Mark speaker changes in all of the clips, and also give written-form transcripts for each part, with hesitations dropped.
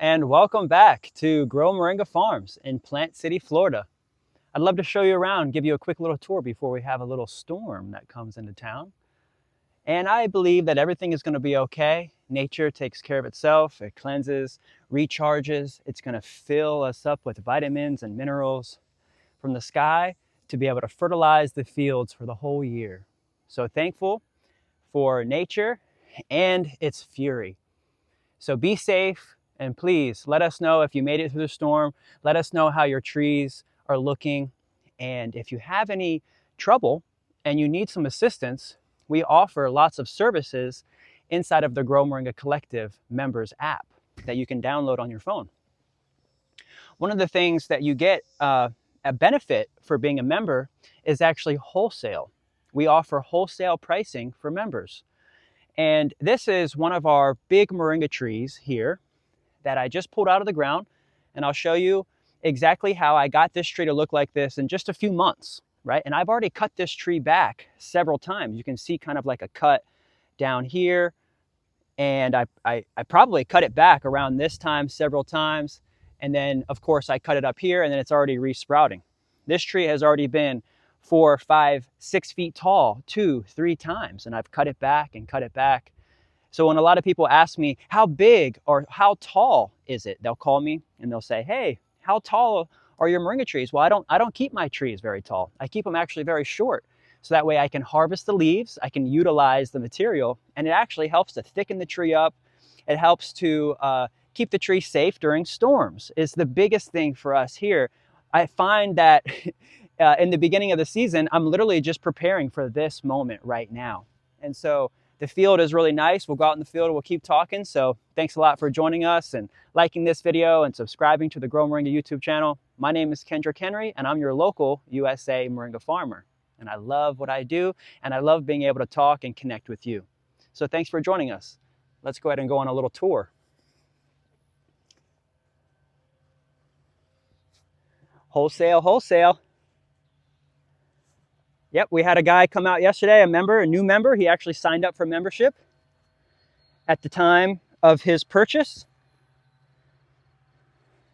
Speaker 1: and welcome back to Grow Moringa Farms in Plant City, Florida. I'd love to show you around, give you a quick little tour before we have a little storm that comes into town. And I believe that everything is going to be okay. Nature takes care of itself. It cleanses, recharges. It's going to fill us up with vitamins and minerals from the sky to be able to fertilize the fields for the whole year. So thankful for nature and its fury. So be safe, and please let us know if you made it through the storm. Let us know how your trees are looking. And if you have any trouble and you need some assistance, we offer lots of services inside of the Grow Moringa Collective members app that you can download on your phone. One of the things that you get a benefit for being a member is actually wholesale. We offer wholesale pricing for members. And this is one of our big moringa trees here that I just pulled out of the ground, and I'll show you exactly how I got this tree to look like this in just a few months, right? And I've already cut this tree back several times. You can see kind of like a cut down here, and I probably cut it back around this time several times, and then of course I cut it up here, and then it's already re-sprouting. This tree has already been 4, 5, 6 feet tall 2, 3 times, and I've cut it back and cut it back. So when a lot of people ask me, how big or how tall is it? They'll call me and they'll say, hey, how tall are your moringa trees? Well, I don't keep my trees very tall. I keep them actually very short. So that way I can harvest the leaves, I can utilize the material, and it actually helps to thicken the tree up. It helps to keep the tree safe during storms. It's the biggest thing for us here. I find that in the beginning of the season, I'm literally just preparing for this moment right now. And so the field is really nice. We'll go out in the field and we'll keep talking. So thanks a lot for joining us and liking this video and subscribing to the Grow Moringa YouTube channel. My name is Kendrick Henry, and I'm your local USA Moringa farmer. And I love what I do, and I love being able to talk and connect with you. So thanks for joining us. Let's go ahead and go on a little tour. Wholesale, wholesale. Yep, we had a guy come out yesterday, a new member. He actually signed up for membership at the time of his purchase.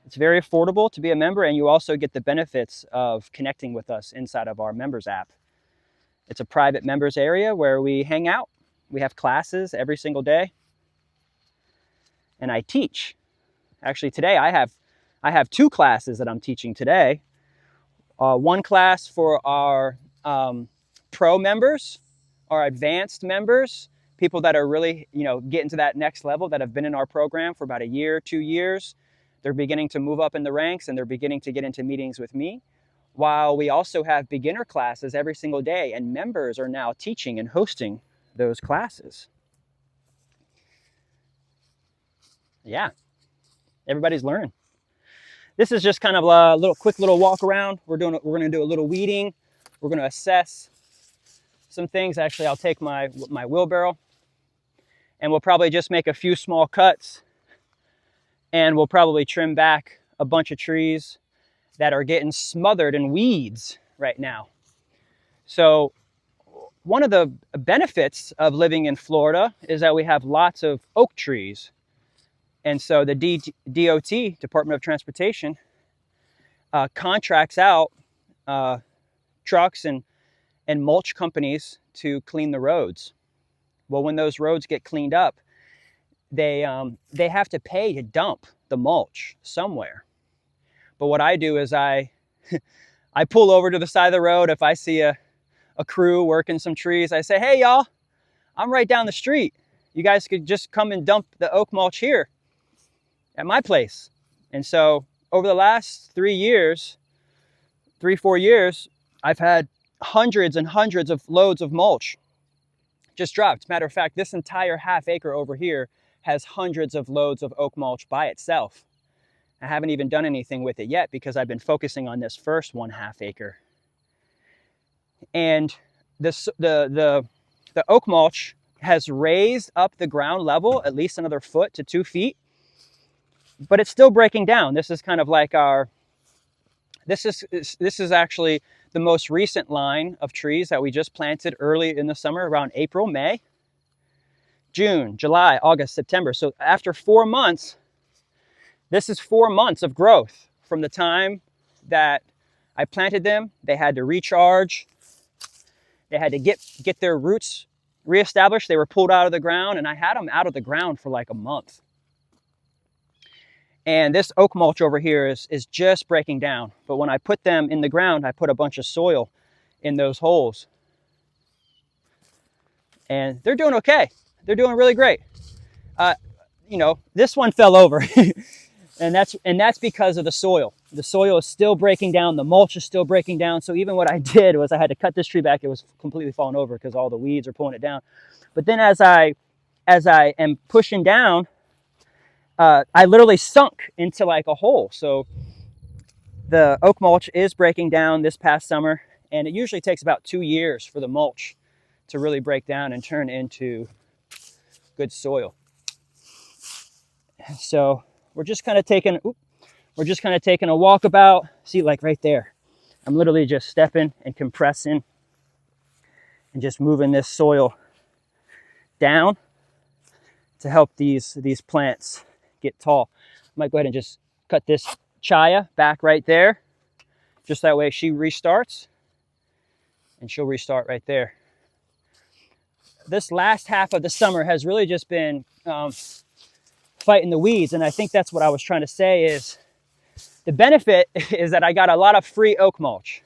Speaker 1: It's very affordable to be a member, and you also get the benefits of connecting with us inside of our members app. It's a private members area where we hang out. We have classes every single day, and I teach. Actually, today I have 2 classes that I'm teaching today. One class for our pro members, our advanced members, people that are really, getting to that next level, that have been in our program for about a year, 2 years. They're beginning to move up in the ranks, and they're beginning to get into meetings with me. While we also have beginner classes every single day, and members are now teaching and hosting those classes. Yeah, everybody's learning. This is just kind of a quick little walk around. We're going to do a little weeding. We're going to assess some things. Actually, I'll take my wheelbarrow, and we'll probably just make a few small cuts, and we'll probably trim back a bunch of trees that are getting smothered in weeds right now. So one of the benefits of living in Florida is that we have lots of oak trees. And so the DOT, Department of Transportation, contracts out trucks and mulch companies to clean the roads. Well, when those roads get cleaned up, they have to pay to dump the mulch somewhere. But what I do is I pull over to the side of the road. If I see a crew working some trees, I say, hey y'all, I'm right down the street. You guys could just come and dump the oak mulch here at my place. And so over the last 3, 4 years, I've had hundreds and hundreds of loads of mulch just dropped. Matter of fact, this entire half acre over here has hundreds of loads of oak mulch by itself. I haven't even done anything with it yet because I've been focusing on this first 1/2 acre. And the oak mulch has raised up the ground level at least another 1 foot to 2 feet, but it's still breaking down. This is kind of like this is actually the most recent line of trees that we just planted early in the summer, around April, May, June, July, August, September. So after 4 months, This is 4 months of growth from the time that I planted them. They had to recharge. They had to get their roots reestablished. They were pulled out of the ground, and I had them out of the ground for like a month. And this oak mulch over here is just breaking down. But when I put them in the ground, I put a bunch of soil in those holes. And they're doing okay. They're doing really great. You know, this one fell over. and that's because of the soil. The soil is still breaking down. The mulch is still breaking down. So even what I did was I had to cut this tree back. It was completely falling over because all the weeds are pulling it down. But then as I am pushing down, I literally sunk into like a hole. So the oak mulch is breaking down this past summer, and it usually takes about 2 years for the mulch to really break down and turn into good soil. So we're just kind of taking a walkabout. See, like right there, I'm literally just stepping and compressing and just moving this soil down to help these plants get tall. I might go ahead and just cut this chaya back right there, just that way she restarts, and she'll restart right there. This last half of the summer has really just been fighting the weeds, and I think that's what I was trying to say is the benefit is that I got a lot of free oak mulch,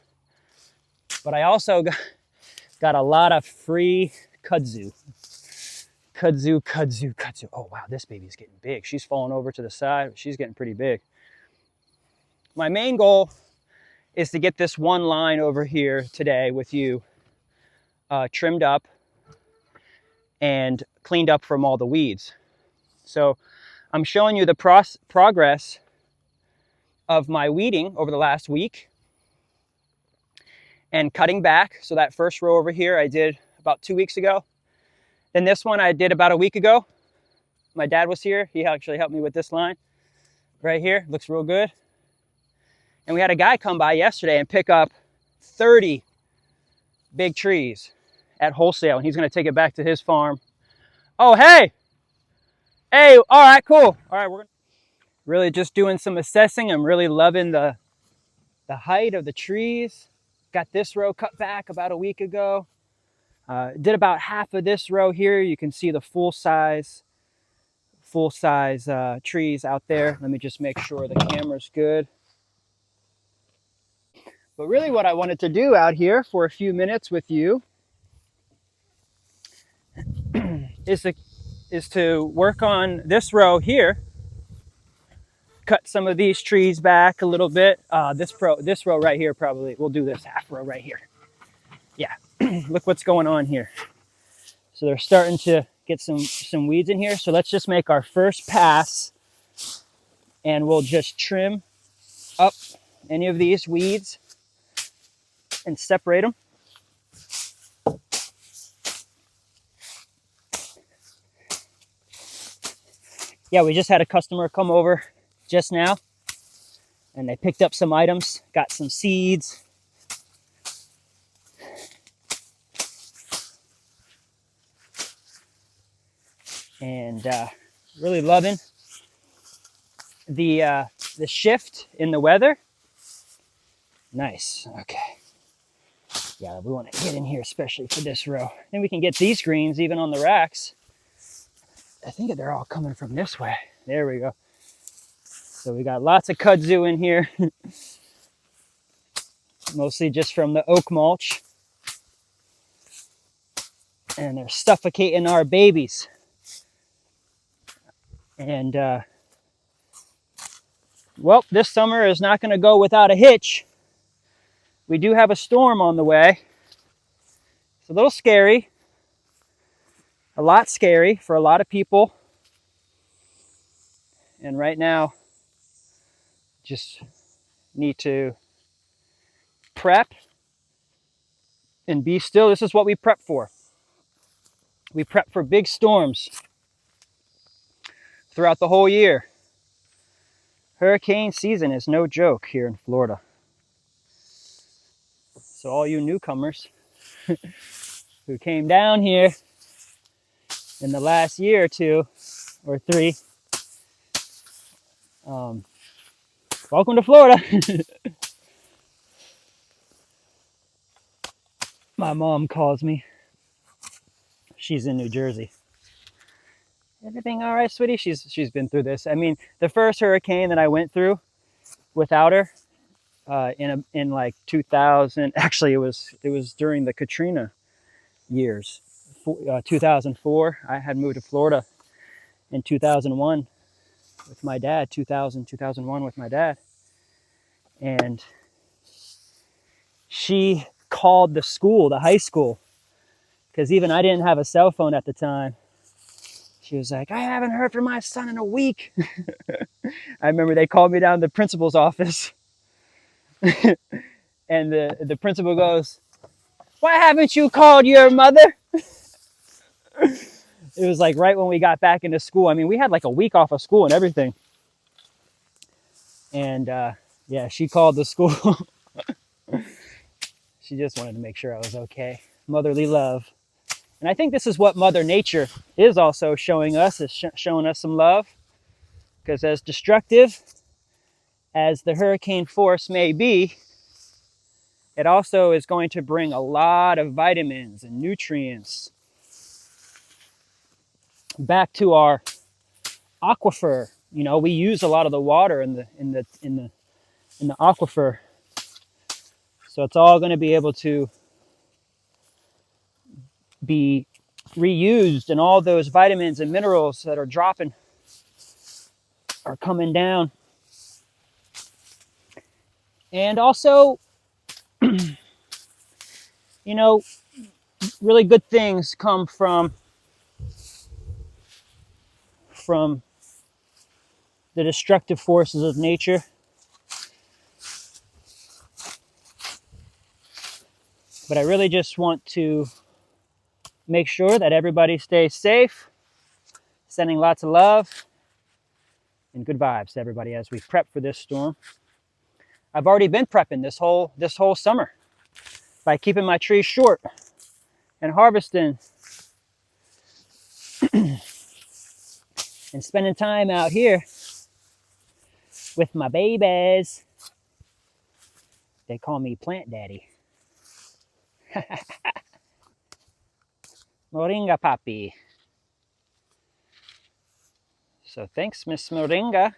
Speaker 1: but I also got a lot of free kudzu. Kudzu. Oh wow, this baby's getting big. She's falling over to the side. She's getting pretty big. My main goal is to get this one line over here today with you trimmed up and cleaned up from all the weeds. So I'm showing you the progress of my weeding over the last week and cutting back. So that first row over here I did about 2 weeks ago. Then this one I did about a week ago. My dad was here. He actually helped me with this line right here. Looks real good. And we had a guy come by yesterday and pick up 30 big trees at wholesale, and he's going to take it back to his farm. Oh, hey, all right, cool. All right, we're really just doing some assessing. I'm really loving the height of the trees. Got this row cut back about a week ago. Did about half of this row here. You can see the full size trees out there. Let me just make sure the camera's good. But really what I wanted to do out here for a few minutes with you is to work on this row here. Cut some of these trees back a little bit. This row right here, probably we'll do this half row right here. Yeah, look what's going on here. So they're starting to get some weeds in here. So let's just make our first pass, and we'll just trim up any of these weeds and separate them. Yeah, we just had a customer come over just now, and they picked up some items, got some seeds. And really loving the shift in the weather. Nice. Okay. Yeah, we want to get in here, especially for this row. Then we can get these greens even on the racks. I think they're all coming from this way. There we go. So we got lots of kudzu in here. Mostly just from the oak mulch. And they're suffocating our babies. And, well, this summer is not going to go without a hitch. We do have a storm on the way. It's a little scary. A lot scary for a lot of people. And right now, just need to prep and be still. This is what we prep for. We prep for big storms throughout the whole year. Hurricane season is no joke here in Florida. So all you newcomers who came down here in the last year or two or three, Um, welcome to Florida. My mom calls me. She's in New Jersey. Everything all right, sweetie? She's been through this. I mean, the first hurricane that I went through without her, in like 2000. Actually, it was during the Katrina years, 2004. I had moved to Florida in 2001 with my dad. 2001 with my dad, and she called the school, the high school, because even I didn't have a cell phone at the time. She was like, I haven't heard from my son in a week. I remember they called me down to the principal's office. And the principal goes, why haven't you called your mother? It was like right when we got back into school. I mean, we had like a week off of school and everything. And yeah, she called the school. She just wanted to make sure I was okay. Motherly love. And I think this is what Mother Nature is also showing us, is showing us some love. Because as destructive as the hurricane force may be, it also is going to bring a lot of vitamins and nutrients back to our aquifer. You know, we use a lot of the water in the aquifer. So it's all going to be able to be reused, and all those vitamins and minerals that are dropping are coming down. And also, you know, really good things come from the destructive forces of nature. But I really just want to make sure that everybody stays safe, sending lots of love and good vibes to everybody as we prep for this storm. I've already been prepping this whole summer by keeping my trees short and harvesting and spending time out here with my babies. They call me Plant Daddy. Moringa Papi. So thanks, Miss Moringa.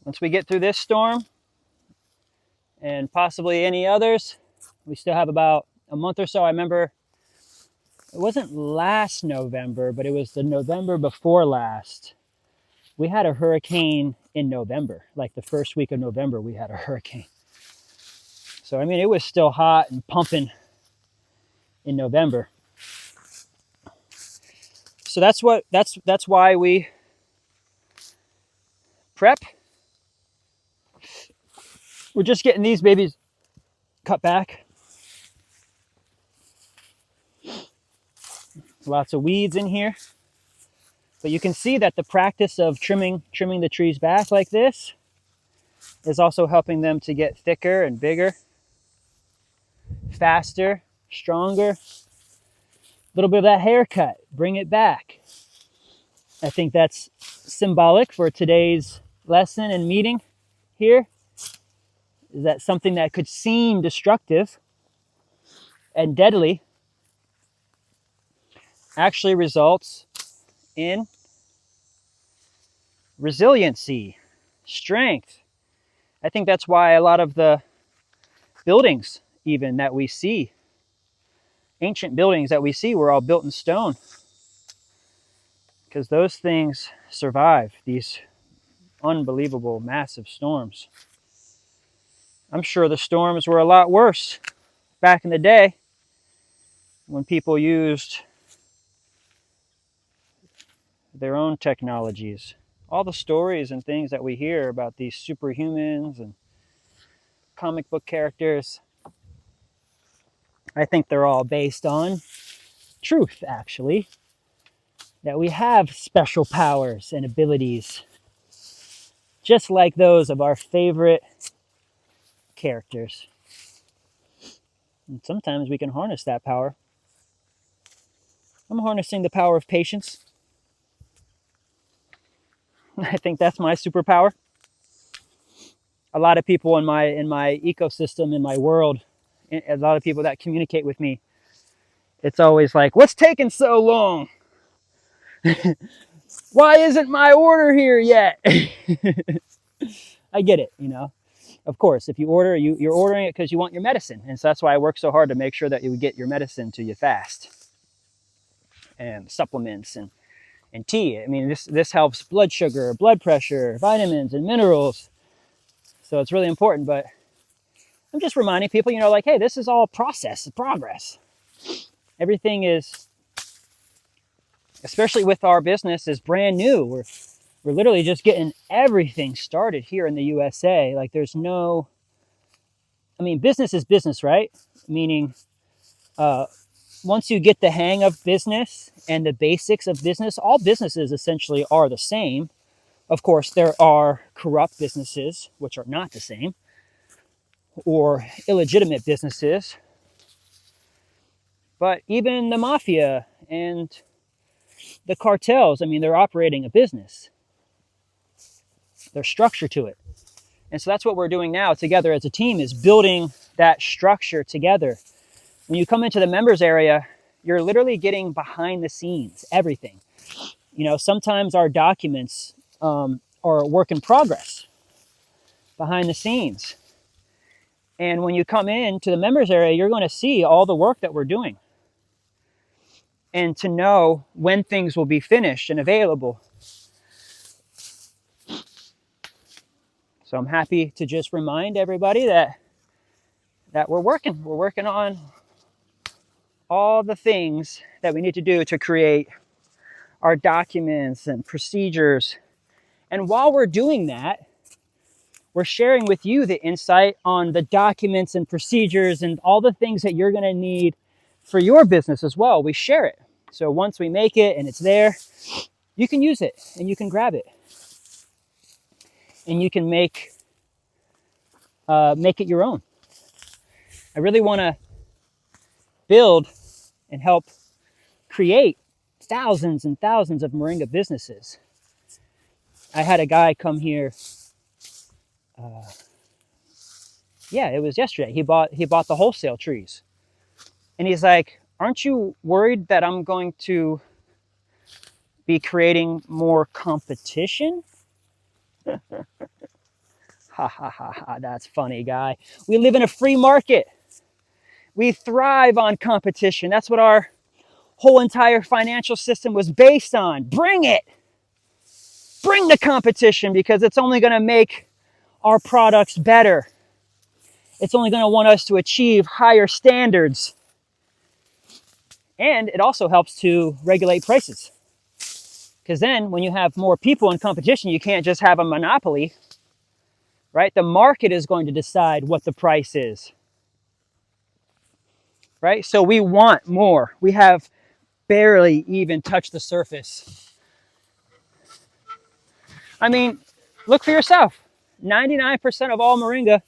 Speaker 1: Once we get through this storm and possibly any others, we still have about a month or so. I remember it wasn't last November, but it was the November before last. We had a hurricane in November, like the first week of November, we had a hurricane. So, I mean, it was still hot and pumping in November. So that's why we prep. We're just getting these babies cut back. Lots of weeds in here. But you can see that the practice of trimming the trees back like this is also helping them to get thicker and bigger, faster, stronger. A little bit of that haircut, bring it back. I think that's symbolic for today's lesson and meeting here. Is that something that could seem destructive and deadly actually results in resiliency, strength. I think that's why a lot of the buildings even that we see, ancient buildings that we see, were all built in stone. Because those things survive these unbelievable massive storms. I'm sure the storms were a lot worse back in the day when people used their own technologies. All the stories and things that we hear about these superhumans and comic book characters, I think they're all based on truth, actually. That we have special powers and abilities, just like those of our favorite characters. And sometimes we can harness that power. I'm harnessing the power of patience. I think that's my superpower. A lot of people in my ecosystem, in my world, a lot of people that communicate with me, it's always like, what's taking so long? Why isn't my order here yet? I get it, you know. Of course, if you order, you're ordering it because you want your medicine. And so that's why I work so hard to make sure that you get your medicine to you fast. And supplements and tea. I mean, this helps blood sugar, blood pressure, vitamins and minerals. So it's really important. But I'm just reminding people, you know, like, hey, this is all process, progress. Everything is, especially with our business, is brand new. We're literally just getting everything started here in the USA. Like there's no, I mean, business is business, right? Meaning, once you get the hang of business and the basics of business, all businesses essentially are the same. Of course, there are corrupt businesses, which are not the same, or illegitimate businesses. But even the mafia and the cartels, I mean, they're operating a business. There's structure to it. And so that's what we're doing now together as a team, is building that structure together. When you come into the members area, you're literally getting behind the scenes, everything. You know, sometimes our documents are a work in progress behind the scenes. And when you come into the members area, you're going to see all the work that we're doing. And to know when things will be finished and available. So I'm happy to just remind everybody that we're working. We're working on all the things that we need to do to create our documents and procedures. And while we're doing that, we're sharing with you the insight on the documents and procedures and all the things that you're going to need for your business as well. We share it. So once we make it and it's there, you can use it and you can grab it. And you can make it your own. I really want to build and help create thousands and thousands of Moringa businesses. I had a guy come here. It was yesterday. He bought the wholesale trees, and he's like, "Aren't you worried that I'm going to be creating more competition?" Ha ha ha ha! That's funny, guy. We live in a free market. We thrive on competition. That's what our whole entire financial system was based on. Bring it. Bring the competition, because it's only going to make our products better. It's only going to want us to achieve higher standards. And it also helps to regulate prices. Because then when you have more people in competition, you can't just have a monopoly, right? The market is going to decide what the price is, right? So we want more. We have barely even touched the surface. I mean, look for yourself. 99% of all Moringa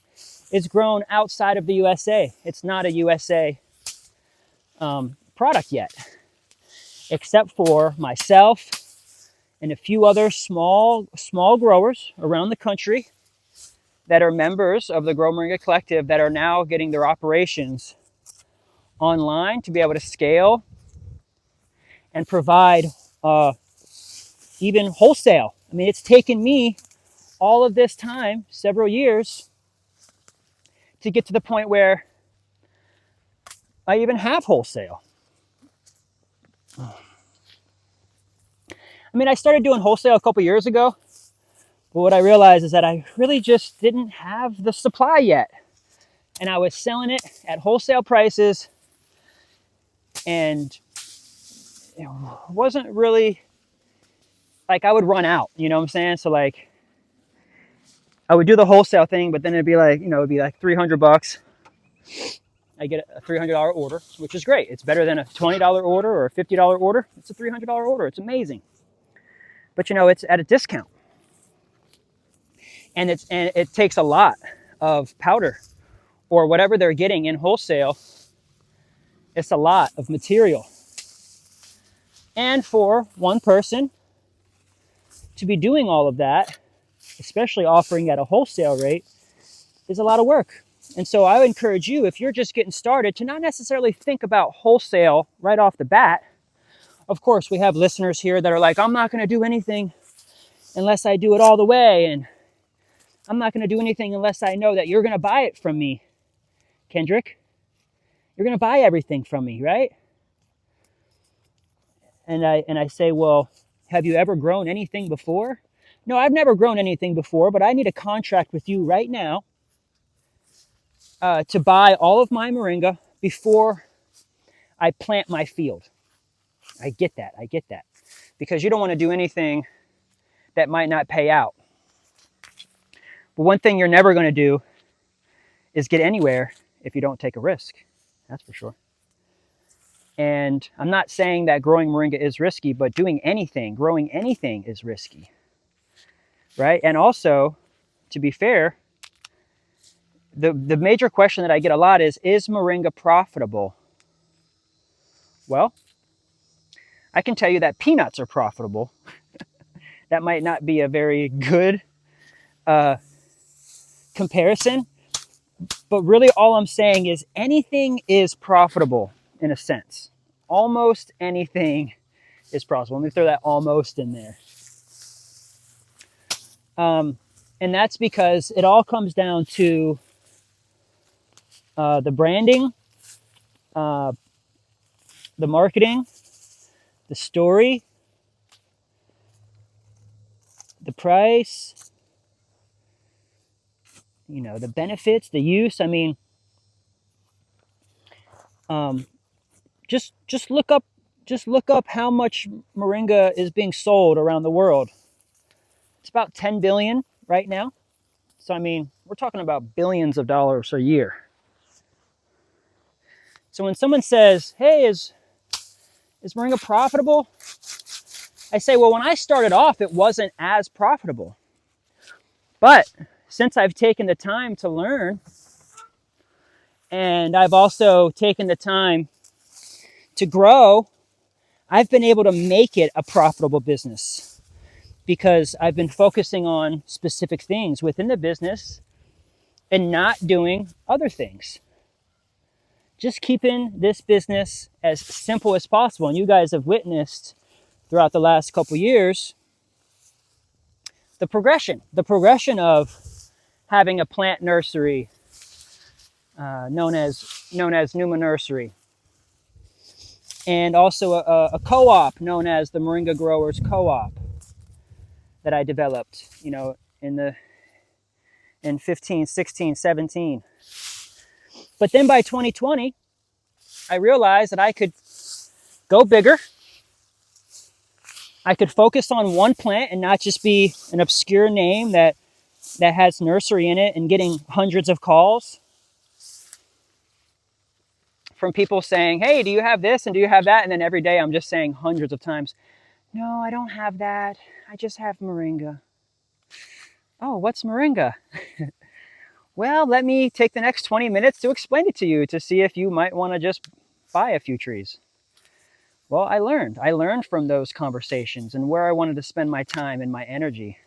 Speaker 1: is grown outside of the USA. It's not a USA product yet, except for myself and a few other small growers around the country that are members of the Grow Moringa Collective that are now getting their operations online to be able to scale and provide even wholesale. I mean, it's taken me all of this time, several years, to get to the point where I even have wholesale. I mean, I started doing wholesale a couple years ago, but what I realized is that I really just didn't have the supply yet. And I was selling it at wholesale prices, and it wasn't really, like, I would run out, you know what I'm saying? So like, I would do the wholesale thing, but then it'd be like, it'd be like $300. I get a $300 order, which is great. It's better than a $20 order or a $50 order. It's a $300 order. It's amazing. But it's at a discount. And it takes a lot of powder or whatever they're getting in wholesale. It's a lot of material. And for one person to be doing all of that, especially offering at a wholesale rate, is a lot of work. And so I would encourage you, if you're just getting started, to not necessarily think about wholesale right off the bat. Of course, we have listeners here that are like, I'm not going to do anything unless I do it all the way. And I'm not going to do anything unless I know that you're going to buy it from me, Kendrick. You're going to buy everything from me, right? And I say, well, have you ever grown anything before? No, I've never grown anything before, but I need a contract with you right now to buy all of my moringa before I plant my field. I get that. Because you don't want to do anything that might not pay out. But one thing you're never going to do is get anywhere if you don't take a risk. That's for sure. And I'm not saying that growing moringa is risky, but growing anything is risky, right? And also, to be fair, the major question that I get a lot is moringa profitable? Well, I can tell you that peanuts are profitable. That might not be a very good comparison, but really all I'm saying is anything is profitable in a sense. Almost anything is profitable. Let me throw that almost in there. And that's because it all comes down to the branding, the marketing, the story, the price, the benefits, the use. I mean, just look up how much moringa is being sold around the world. It's about 10 billion right now. So I mean, we're talking about billions of dollars a year. So when someone says, "Hey, is moringa profitable?" I say, well, when I started off, it wasn't as profitable. But since I've taken the time to learn, and I've also taken the time to grow, I've been able to make it a profitable business because I've been focusing on specific things within the business and not doing other things. Just keeping this business as simple as possible. And you guys have witnessed throughout the last couple years the progression of having a plant nursery known as Numa Nursery, and also a co-op known as the Moringa Growers Co-op that I developed, in 15, 16, 17. But then by 2020, I realized that I could go bigger. I could focus on one plant and not just be an obscure name that has nursery in it and getting hundreds of calls from people saying, "Hey, do you have this and do you have that?" And then every day I'm just saying hundreds of times, "No, I don't have that. I just have moringa." "Oh, what's moringa?" Well, let me take the next 20 minutes to explain it to you to see if you might want to just buy a few trees. Well, I learned from those conversations and where I wanted to spend my time and my energy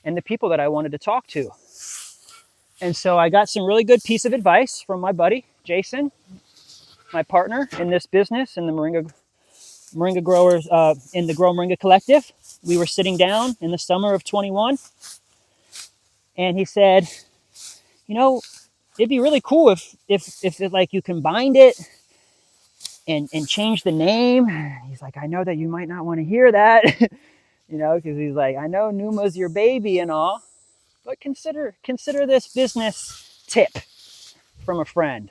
Speaker 1: and the people that I wanted to talk to. And so I got some really good piece of advice from my buddy, Jason, my partner in this business, in the Moringa growers, in the Grow Moringa Collective. We were sitting down in the summer of 21, and he said, it'd be really cool if like you combined it and change the name. He's like, I know that you might not want to hear that, because he's like, I know Numa's your baby and all, but consider this business tip from a friend.